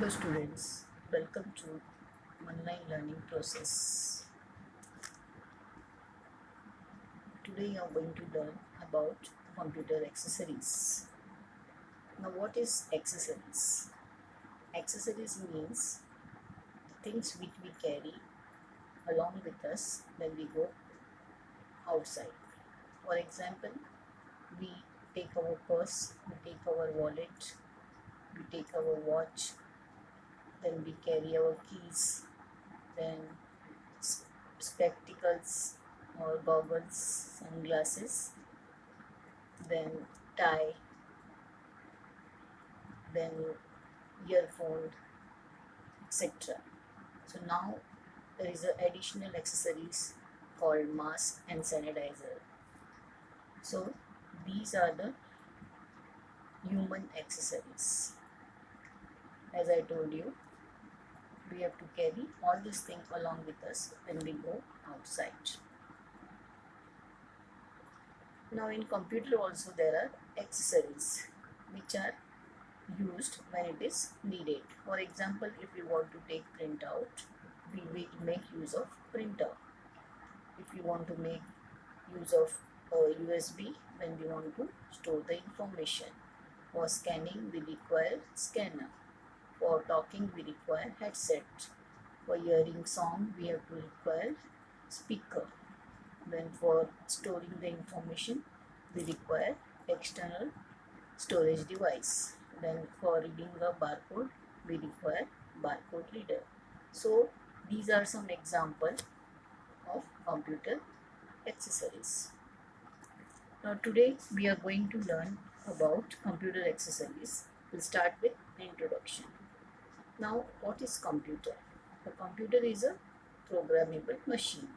Hello students, welcome to online learning process. Today you are going to learn about computer accessories. Now what is accessories? Accessories means things which we carry along with us when we go outside. For example, we take our purse, we take our wallet, we take our watch, then we carry our keys, then spectacles or goggles, sunglasses, then tie, then earphone, etc. So now there is a additional accessories called mask and sanitizer. So these are the human accessories. As I told you, we have to carry all these things along with us when we go outside. Now in computer also there are accessories which are used when it is needed. For example, if you want to take printout, we will make use of printer. If you want to make use of USB, when we want to store the information. For scanning, we require scanner. For talking, we require headset. For hearing song, we have to require speaker. Then for storing the information, we require external storage device. Then for reading the barcode, we require barcode reader. So these are some examples of computer accessories. Now today we are going to learn about computer accessories. We'll start with introduction. Now what is computer? The computer is a programmable machine.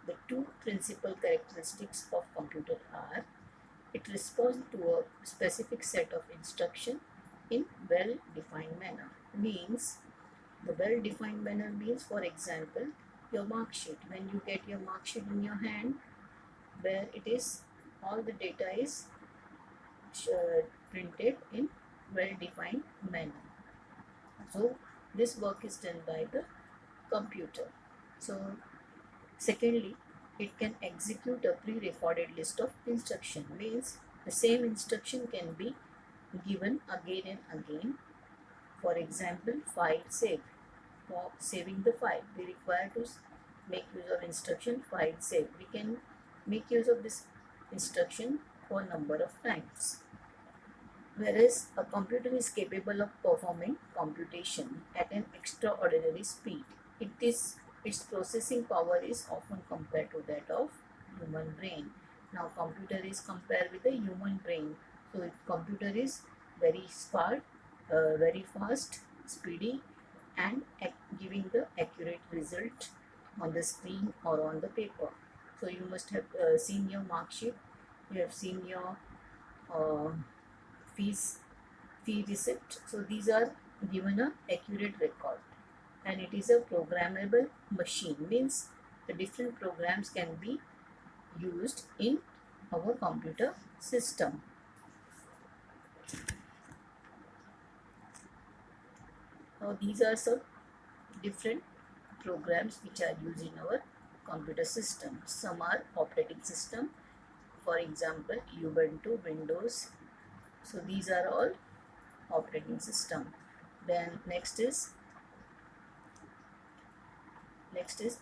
The two principal characteristics of computer are it responds to a specific set of instruction in well-defined manner. Means the well-defined manner means, for example, your mark sheet. When you get your mark sheet in your hand, where it is all the data is printed in well-defined manner. So this work is done by the computer. So secondly, it can execute a pre-recorded list of instruction. Means the same instruction can be given again and again. For example, file save. For saving the file, we require to make use of instruction file save. We can make use of this instruction for a number of times. Whereas a computer is capable of performing computation at an extraordinary speed. Its processing power is often compared to that of human brain. Now computer is compared with the human brain. So computer is very smart, very fast, speedy, and giving the accurate result on the screen or on the paper. So you must have seen your mark sheet, you have seen your uh, fee receipt. So these are given a accurate record, and it is a programmable machine. Means the different programs can be used in our computer system. Now these are some different programs which are used in our computer system. Some are operating system, for example Ubuntu, Windows. So these are all operating system. Then next is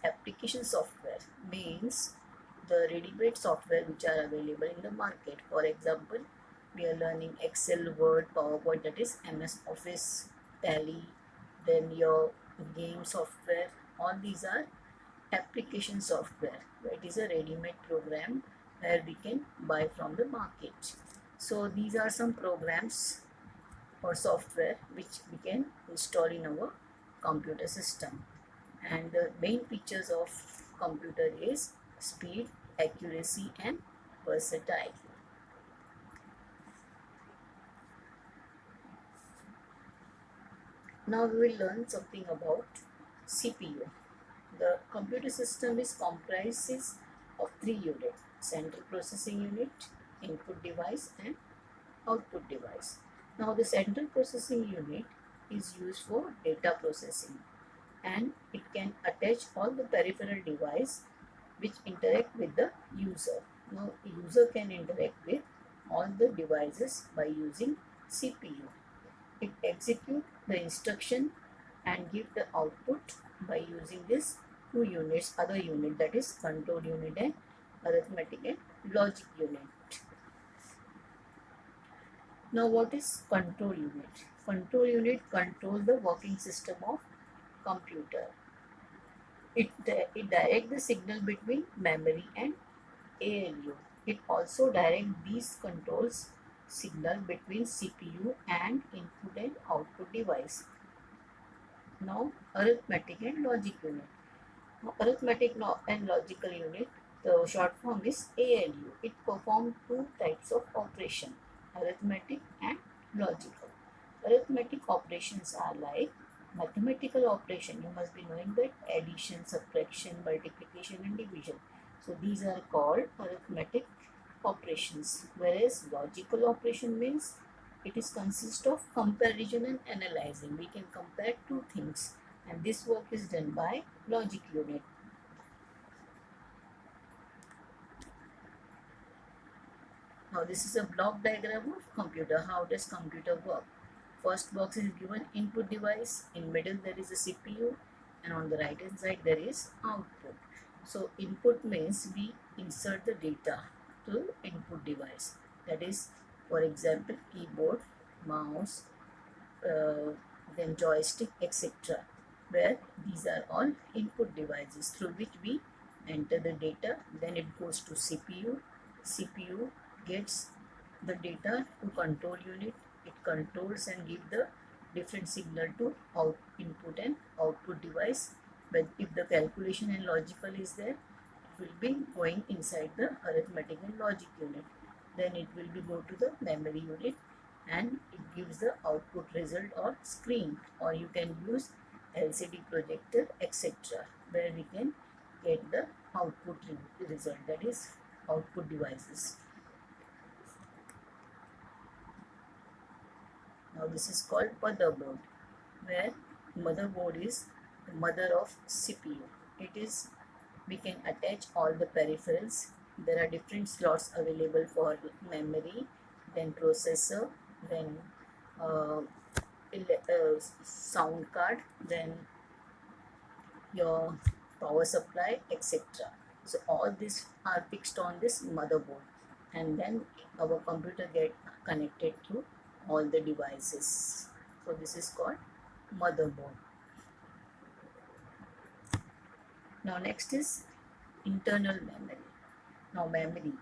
application software. Means the ready-made software which are available in the market. For example, we are learning Excel, Word, PowerPoint, that is MS Office, Tally, then your game software. All these are application software. It is a ready-made program where we can buy from the market. So these are some programs or software which we can install in our computer system. And the main features of computer is speed, accuracy, and versatile. Now we will learn something about CPU. The computer system is comprises of three units: central processing unit, input device, and output device. Now the central processing unit is used for data processing, and it can attach all the peripheral device which interact with the user. Now, user can interact with all the devices by using CPU. It executes the instruction and give the output by using this two units, other unit, that is control unit and arithmetic and logic unit. Now, what is control unit? Control unit controls the working system of computer. It directs the signal between memory and ALU. It also directs these controls signal between CPU and input and output device. Now, arithmetic and logic unit. Now, arithmetic and logical unit, the short form is ALU. It performs two types of operation, arithmetic and logical. Arithmetic operations are like mathematical operation. You must be knowing that addition, subtraction, multiplication and division. So these are called arithmetic operations. Whereas logical operation means it is consist of comparison and analyzing. We can compare two things, and this work is done by logic unit. Now this is a block diagram of computer. How does computer work? First box is given input device, in middle there is a CPU, and on the right hand side there is output. So input means we insert the data to input device, that is, for example, keyboard, mouse, then joystick, etc., where these are all input devices through which we enter the data. Then it goes to CPU. CPU gets the data to control unit. It controls and give the different signal to input and output device. But if the calculation and logical is there, it will be going inside the arithmetic and logic unit. Then it will be go to the memory unit, and it gives the output result or screen, or you can use LCD projector, etc., where we can get the output result, that is output devices. Now this is called motherboard, where motherboard is the mother of CPU. It is, we can attach all the peripherals. There are different slots available for memory, then processor, then sound card, then your power supply, etc. So all these are fixed on this motherboard, and then our computer get connected to all the devices. So this is called motherboard. Now next is internal memory. Now memory,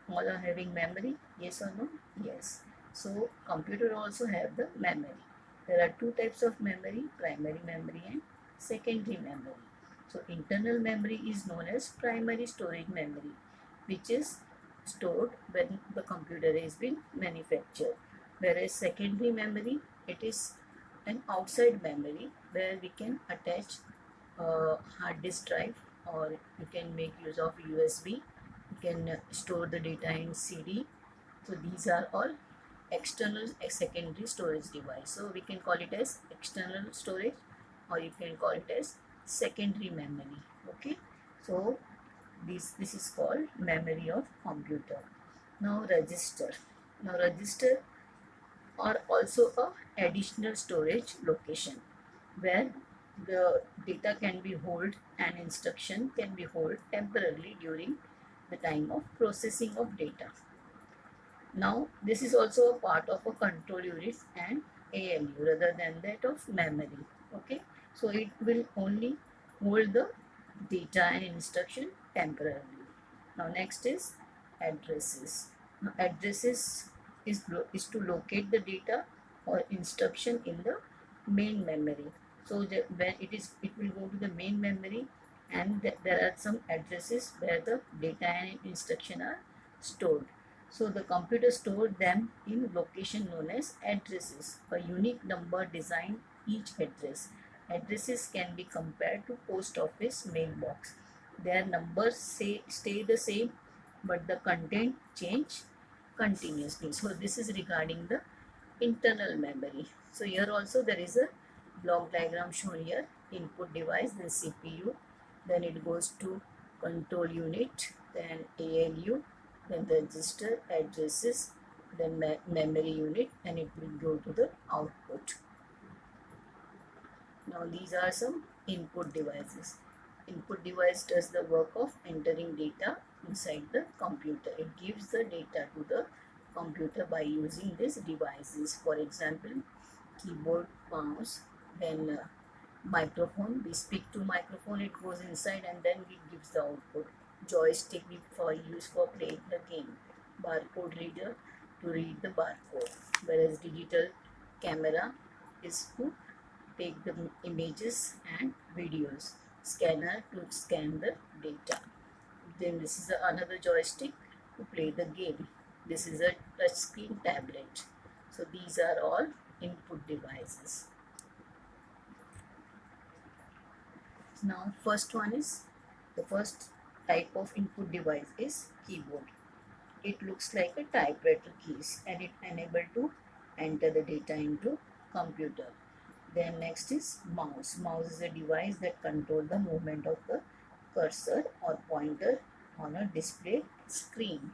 all are having memory, yes or no? Yes. So computer also have the memory. There are two types of memory, primary memory and secondary memory. So internal memory is known as primary storage memory, which is stored when the computer is being manufactured. Whereas secondary memory, it is an outside memory where we can attach hard disk drive, or you can make use of USB. You can store the data in CD. So these are all external secondary storage device. So we can call it as external storage, or you can call it as secondary memory. Okay, so this is called memory of computer. Now register. Now register are also a additional storage location where the data can be held and instruction can be held temporarily during the time of processing of data. Now this is also a part of a control unit and ALU rather than that of memory. Okay, so it will only hold the data and instruction temporarily. Now next is addresses. Now addresses is to locate the data or instruction in the main memory. So when it will go to the main memory, and there are some addresses where the data and instruction are stored. So the computer stored them in location known as addresses. A unique number designed each address. Addresses can be compared to post office mailbox. Their numbers stay the same, but the content change continuously. So this is regarding the internal memory. So here also there is a block diagram shown here. Input device, then CPU, then it goes to control unit, then ALU, then the register, addresses, then memory unit, and it will go to the output. Now these are some input devices. Input device does the work of entering data inside the computer. It gives the data to the computer by using these devices. For example, keyboard, mouse, then microphone. We speak to microphone, it goes inside and then it gives the output. Joystick for use for playing the game. Barcode reader to read the barcode. Whereas digital camera is to take the images and videos. Scanner to scan the data. Then this is another joystick to play the game. This is a touchscreen tablet. So these are all input devices. Now the first type of input device is keyboard. It looks like a typewriter keys and it enables to enter the data into computer. Then next is mouse. Mouse is a device that controls the movement of the cursor or pointer on a display screen.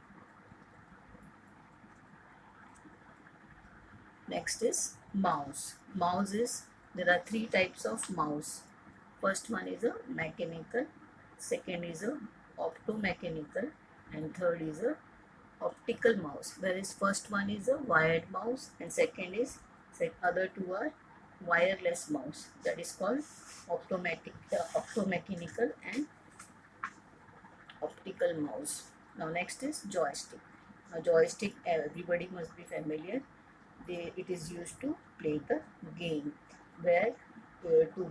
Next is mouse. There are three types of mouse. First one is a mechanical, second is a optomechanical, and third is a optical mouse. Whereas first one is a wired mouse and second is other two are wireless mouse, that is called optomechanical and optical mouse. Now next is joystick. Now joystick, everybody must be familiar. It is used to play the game, where to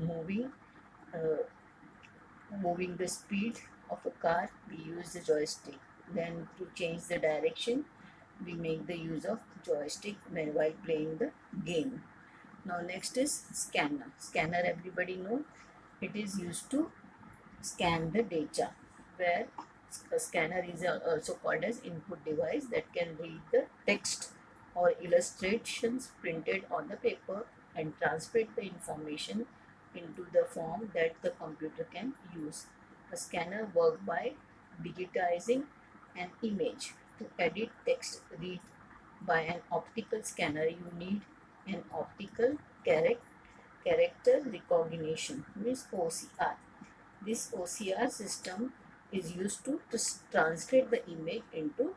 moving the speed of a car we use the joystick. Then to change the direction we make the use of joystick while playing the game. Now next is scanner. Scanner, everybody know, it is used to scan the data, where a scanner is also called as input device that can read the text or illustrations printed on the paper and transmit the information into the form that the computer can use. A scanner works by digitizing an image. To edit text read by an optical scanner, you need an optical character recognition, means OCR. This OCR system is used to translate the image into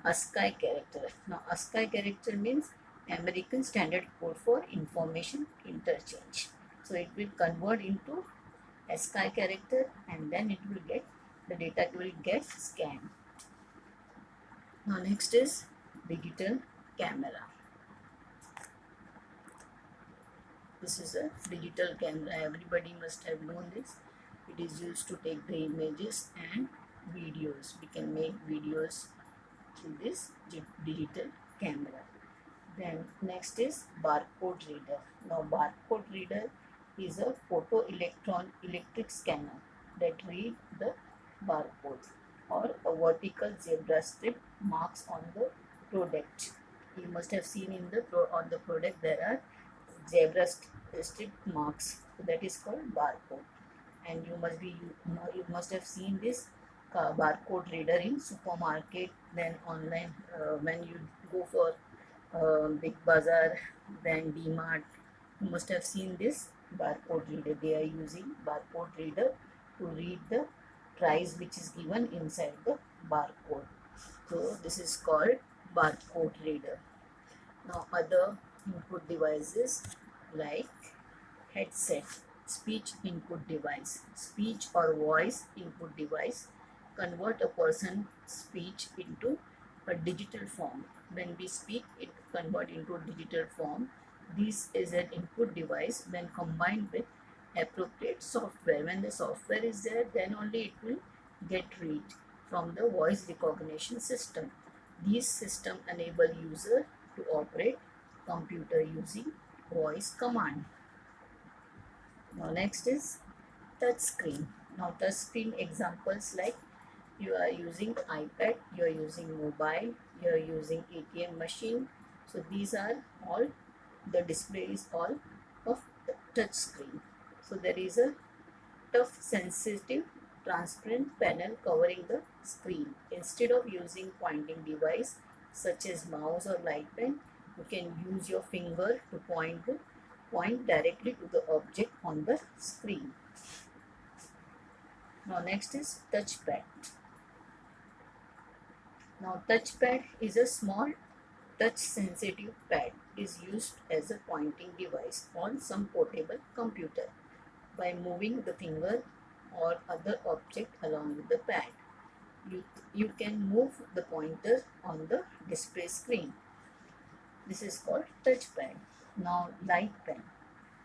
ASCII character. Now ASCII character means American Standard Code for Information Interchange. So it will convert into ASCII character and then it will get the data will get scanned. Now next is digital camera. This is a digital camera. Everybody must have known this. It is used to take the images and videos. We can make videos through this digital camera. Then next is barcode reader. Now barcode reader is a electric scanner that read the barcode or a vertical zebra strip marks on the product. You must have seen in the on the product there are zebra strip marks. So that is called barcode. And you must have seen this barcode reader in supermarket, then online when you go for Big Bazaar, then DMart. You must have seen this barcode reader. They are using barcode reader to read the price which is given inside the barcode. So this is called barcode reader. Now other input devices like headset, speech input device. Speech or voice input device convert a person's speech into a digital form. When we speak, it convert into a digital form. This is an input device when combined with appropriate software. When the software is there, then only it will get read from the voice recognition system. These systems enable user to operate computer using voice command. Now next is touch screen. Now touch screen examples like you are using iPad, you are using mobile, you are using ATM machine. So these are all the display is all of touch screen. So there is a tough, sensitive, transparent panel covering the screen. Instead of using pointing device such as mouse or light pen, you can use your finger to point directly to the object on the screen. Now next is touchpad. Now touchpad is a small touch sensitive pad is used as a pointing device on some portable computer. By moving the finger or other object along with the pad, you can move the pointer on the display screen. This is called touchpad. Now light pen.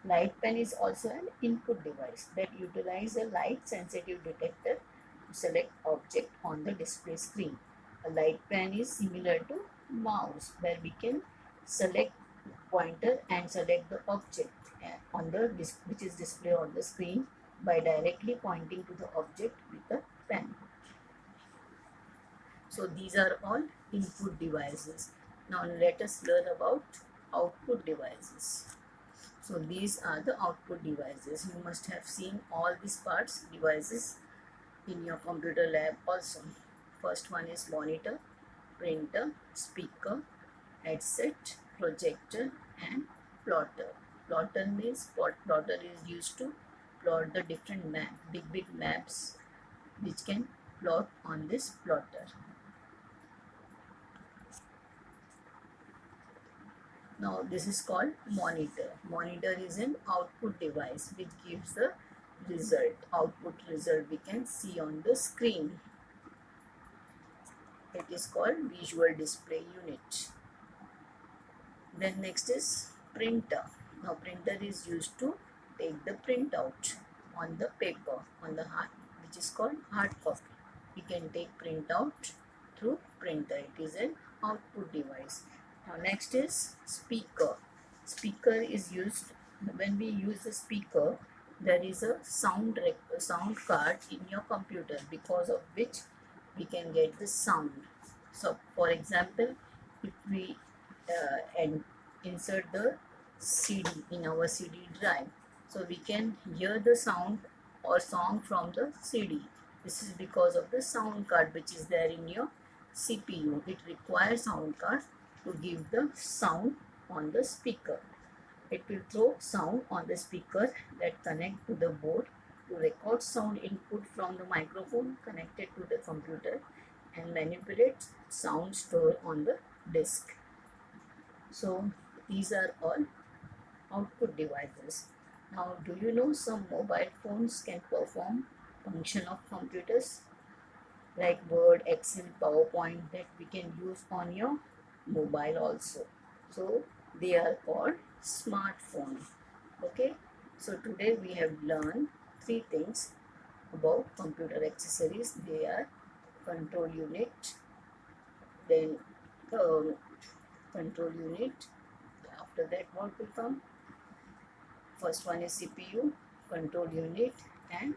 Light pen is also an input device that utilizes a light sensitive detector to select object on the display screen. A light pen is similar to mouse where we can select pointer and select the object on the which is displayed on the screen by directly pointing to the object with the pen. So these are all input devices. Now let us learn about output devices. So these are the output devices. You must have seen all these parts devices in your computer lab also. First one is monitor, printer, speaker, headset, projector and plotter. Plotter means plotter is used to plot the different big maps which can plot on this plotter. Now this is called monitor. Monitor is an output device which gives the result. Output result we can see on the screen. It is called visual display unit. Then next is printer. Now printer is used to take the printout on the paper, on the hard, which is called hard copy. We can take printout through printer. It is an output device. Now next is speaker. Speaker is used, when we use the speaker, there is a sound card in your computer because of which we can get the sound. So for example, if we insert the CD in our CD drive, so we can hear the sound or song from the CD. This is because of the sound card which is there in your CPU. It requires sound card to give the sound on the speaker. It will throw sound on the speaker that connect to the board to record sound input from the microphone connected to the computer and manipulate sound stored on the disk. So these are all output devices. Now do you know some mobile phones can perform function of computers like Word, Excel, PowerPoint that we can use on your mobile also. So they are called smartphone. Okay, so today we have learned three things about computer accessories. They are control unit, then control unit, after that what will come? First one is CPU, control unit and